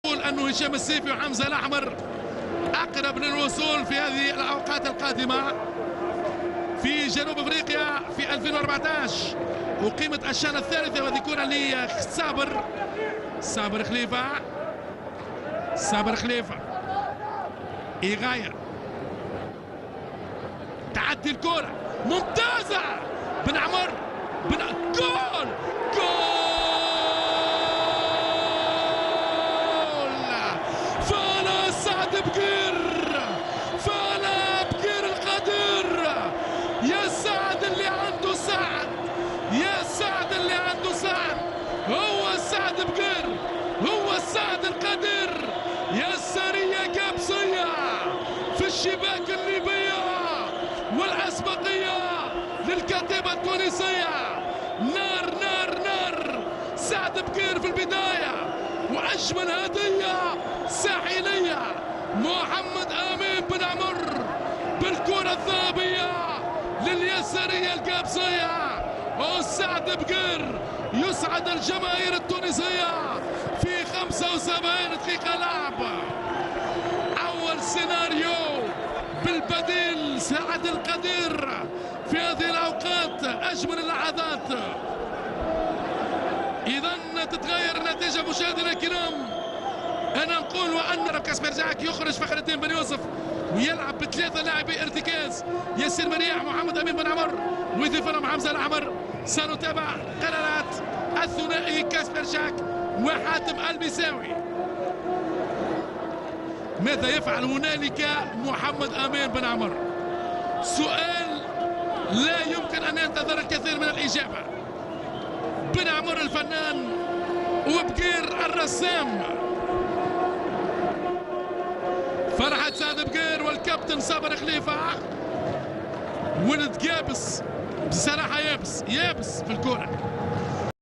نقول أنه هشام السيفي وحمزة الأحمر أقرب للوصول في هذه الأوقات القادمة. في جنوب أفريقيا في 2014 أقيمت الشانة الثالثة وهذه كرة صابر خليفة يغير تعدي الكرة ممتازة بن عمر جول فانا سعد بقير القدير. يا سعد اللي عنده سعد هو سعد بقير، هو السعد القدير. يا سرية كابسية في الشباك الليبية والأسبقية للكتيبة التونسية. نار سعد بقير في البداية وأجمل هدية ساحلية محمد آمين بن عمر بالكرة الذهبية لليسارية القابسية. وسعد بقير يسعد الجماهير التونسية في 75 دقيقة لعب. أول سيناريو بالبديل سعد القدير في هذه الأوقات أجمل اللحظات. إذا تتغير النتيجة مشاهدينا الكرام. أنا نقول وأن كاسبر جاك يخرج فخر الدين بن يوسف ويلعب بثلاثة لاعبي ارتكاز، ياسر مرياح محمد أمين بن عمر ويضيف لهم حمزة الأحمر. سنتابع قرارات الثنائي كاسبر جاك وحاتم البيساوي. ماذا يفعل هنالك محمد أمين بن عمر؟ سؤال لا يمكن أن ينتظر الكثير من الإجابة. بن عمر الفنان وبقير الرسام. فرحة سعد بقير والكابتن صابر خليفة. ولد قابس بصراحة يابس في الكرة.